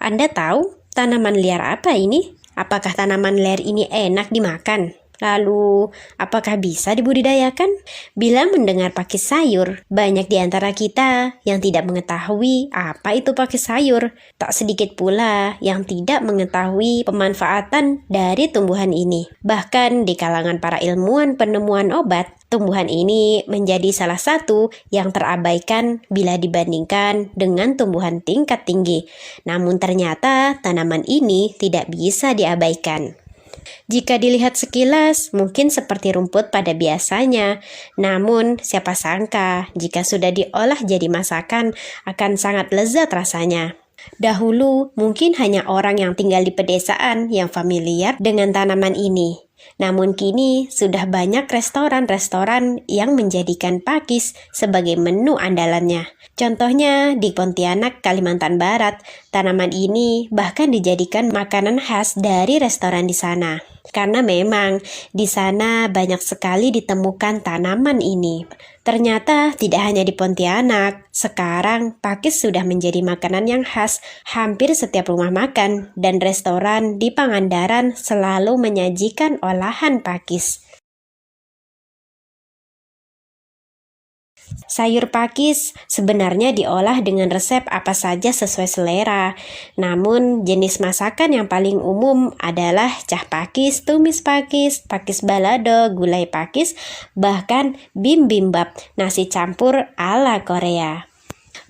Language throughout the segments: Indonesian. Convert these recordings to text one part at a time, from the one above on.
Anda tahu tanaman liar apa ini? Apakah tanaman liar ini enak dimakan? Lalu, apakah bisa dibudidayakan? Bila mendengar pakis sayur, banyak di antara kita yang tidak mengetahui apa itu pakis sayur. Tak sedikit pula yang tidak mengetahui pemanfaatan dari tumbuhan ini. Bahkan di kalangan para ilmuwan penemuan obat, tumbuhan ini menjadi salah satu yang terabaikan bila dibandingkan dengan tumbuhan tingkat tinggi. Namun ternyata tanaman ini tidak bisa diabaikan. Jika dilihat sekilas, mungkin seperti rumput pada biasanya. Namun, siapa sangka jika sudah diolah jadi masakan akan sangat lezat rasanya. Dahulu, mungkin hanya orang yang tinggal di pedesaan yang familiar dengan tanaman ini. Namun kini sudah banyak restoran-restoran yang menjadikan pakis sebagai menu andalannya. Contohnya di Pontianak, Kalimantan Barat, tanaman ini bahkan dijadikan makanan khas dari restoran di sana. Karena memang di sana banyak sekali ditemukan tanaman ini. Ternyata tidak hanya di Pontianak, sekarang pakis sudah menjadi makanan yang khas hampir setiap rumah makan dan restoran di Pangandaran selalu menyajikan olahan pakis. Sayur pakis sebenarnya diolah dengan resep apa saja sesuai selera. Namun jenis masakan yang paling umum adalah cah pakis, tumis pakis, pakis balado, gulai pakis, bahkan bibimbap, nasi campur ala Korea.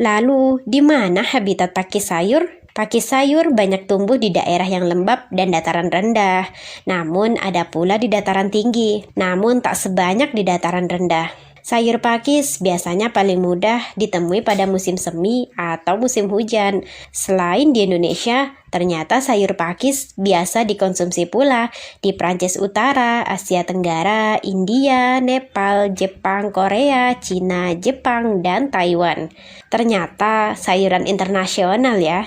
Lalu, di mana habitat pakis sayur? Pakis sayur banyak tumbuh di daerah yang lembab dan dataran rendah. Namun ada pula di dataran tinggi, namun tak sebanyak di dataran rendah. Sayur pakis biasanya paling mudah ditemui pada musim semi atau musim hujan. Selain di Indonesia, ternyata sayur pakis biasa dikonsumsi pula di Prancis Utara, Asia Tenggara, India, Nepal, Jepang, Korea, Cina, Jepang, dan Taiwan. Ternyata sayuran internasional ya.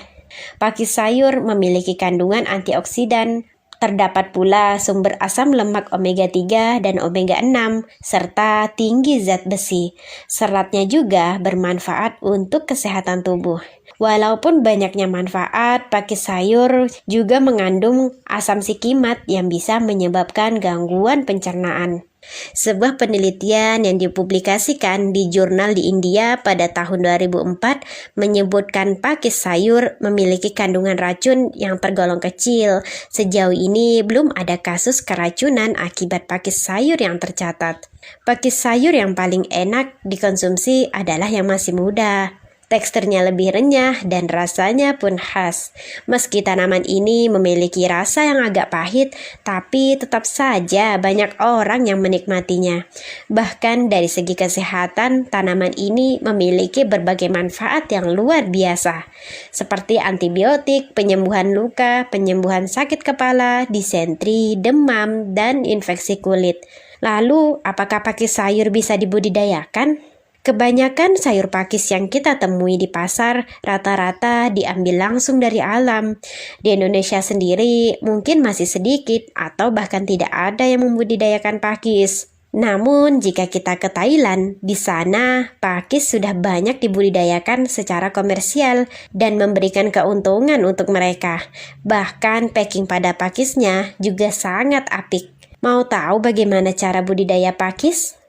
Pakis sayur memiliki kandungan antioksidan. Terdapat pula sumber asam lemak omega 3 dan omega 6 serta tinggi zat besi. Seratnya juga bermanfaat untuk kesehatan tubuh. Walaupun banyaknya manfaat, pakis sayur juga mengandung asam sikimat yang bisa menyebabkan gangguan pencernaan. Sebuah penelitian yang dipublikasikan di jurnal di India pada tahun 2004 menyebutkan pakis sayur memiliki kandungan racun yang tergolong kecil. Sejauh ini belum ada kasus keracunan akibat pakis sayur yang tercatat. Pakis sayur yang paling enak dikonsumsi adalah yang masih muda. Teksturnya lebih renyah dan rasanya pun khas. Meski tanaman ini memiliki rasa yang agak pahit, tapi tetap saja banyak orang yang menikmatinya. Bahkan dari segi kesehatan, tanaman ini memiliki berbagai manfaat yang luar biasa, seperti antibiotik, penyembuhan luka, penyembuhan sakit kepala, disentri, demam, dan infeksi kulit. Lalu, apakah pakis sayur bisa dibudidayakan? Kebanyakan sayur pakis yang kita temui di pasar rata-rata diambil langsung dari alam. Di Indonesia sendiri mungkin masih sedikit atau bahkan tidak ada yang membudidayakan pakis. Namun jika kita ke Thailand, di sana pakis sudah banyak dibudidayakan secara komersial dan memberikan keuntungan untuk mereka. Bahkan packing pada pakisnya juga sangat apik. Mau tahu bagaimana cara budidaya pakis?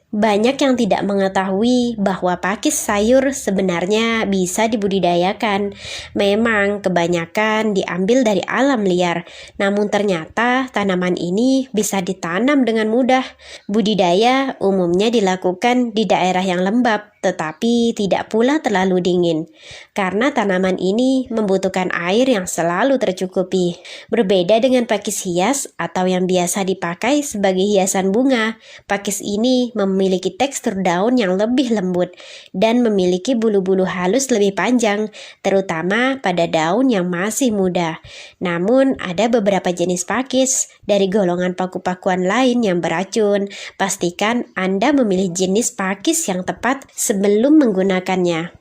Banyak yang tidak mengetahui bahwa pakis sayur sebenarnya bisa dibudidayakan. Memang kebanyakan diambil dari alam liar, namun ternyata tanaman ini bisa ditanam dengan mudah. Budidaya umumnya dilakukan di daerah yang lembab, tetapi tidak pula terlalu dingin. Karena tanaman ini membutuhkan air yang selalu tercukupi. Berbeda dengan pakis hias atau yang biasa dipakai sebagai hiasan bunga, pakis ini memiliki tekstur daun yang lebih lembut dan memiliki bulu-bulu halus lebih panjang, terutama pada daun yang masih muda. Namun ada beberapa jenis pakis dari golongan paku-pakuan lain yang beracun. Pastikan Anda memilih jenis pakis yang tepat sebelum menggunakannya.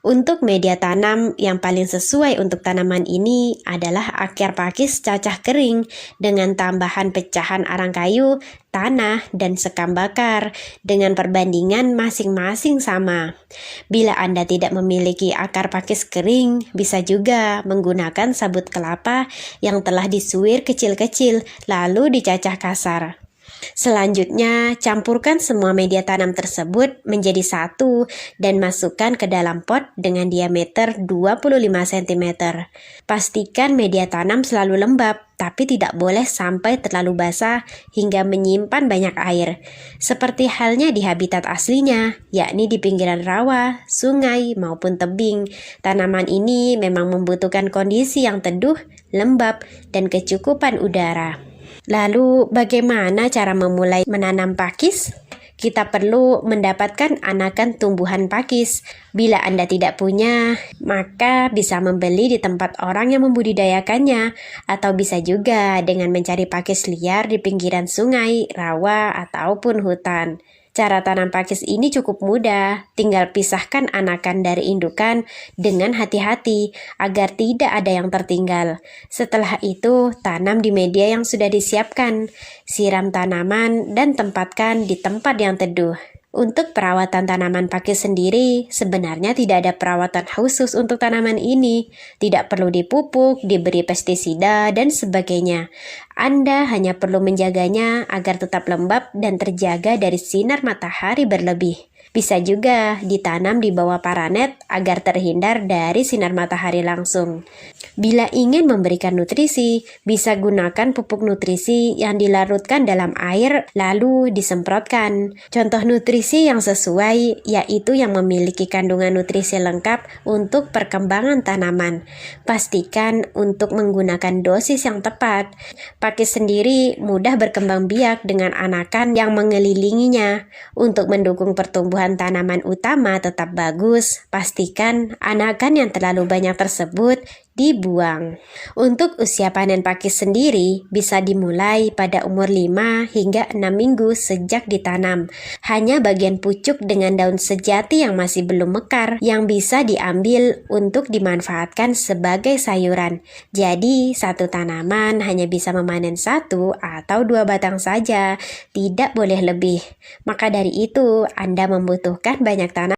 Untuk media tanam yang paling sesuai untuk tanaman ini adalah akar pakis cacah kering dengan tambahan pecahan arang kayu, tanah, dan sekam bakar dengan perbandingan masing-masing sama. Bila Anda tidak memiliki akar pakis kering, bisa juga menggunakan sabut kelapa yang telah disuir kecil-kecil lalu dicacah kasar. Selanjutnya, campurkan semua media tanam tersebut menjadi satu dan masukkan ke dalam pot dengan diameter 25 cm. Pastikan media tanam selalu lembab, tapi tidak boleh sampai terlalu basah hingga menyimpan banyak air. Seperti halnya di habitat aslinya, yakni di pinggiran rawa, sungai, maupun tebing. Tanaman ini memang membutuhkan kondisi yang teduh, lembab, dan kecukupan udara. Lalu, bagaimana cara memulai menanam pakis? Kita perlu mendapatkan anakan tumbuhan pakis. Bila Anda tidak punya, maka bisa membeli di tempat orang yang membudidayakannya, atau bisa juga dengan mencari pakis liar di pinggiran sungai, rawa, ataupun hutan. Cara tanam pakis ini cukup mudah, tinggal pisahkan anakan dari indukan dengan hati-hati agar tidak ada yang tertinggal. Setelah itu, tanam di media yang sudah disiapkan, siram tanaman dan tempatkan di tempat yang teduh. Untuk perawatan tanaman pakis sendiri, sebenarnya tidak ada perawatan khusus untuk tanaman ini. Tidak perlu dipupuk, diberi pestisida, dan sebagainya. Anda hanya perlu menjaganya agar tetap lembab dan terjaga dari sinar matahari berlebih. Bisa juga ditanam di bawah paranet agar terhindar dari sinar matahari langsung. Bila ingin memberikan nutrisi, bisa gunakan pupuk nutrisi yang dilarutkan dalam air lalu disemprotkan. Contoh nutrisi yang sesuai yaitu yang memiliki kandungan nutrisi lengkap untuk perkembangan tanaman. Pastikan untuk menggunakan dosis yang tepat. Pakis sendiri mudah berkembang biak dengan anakan yang mengelilinginya. Untuk mendukung pertumbuhan tanaman utama tetap bagus, pastikan anakan yang terlalu banyak tersebut dibuang. Untuk usia panen pakis sendiri bisa dimulai pada umur 5 hingga 6 minggu sejak ditanam. Hanya bagian pucuk dengan daun sejati yang masih belum mekar yang bisa diambil untuk dimanfaatkan sebagai sayuran. Jadi satu tanaman hanya bisa memanen 1 atau 2 batang saja, tidak boleh lebih. Maka dari itu Anda membutuhkan banyak tanah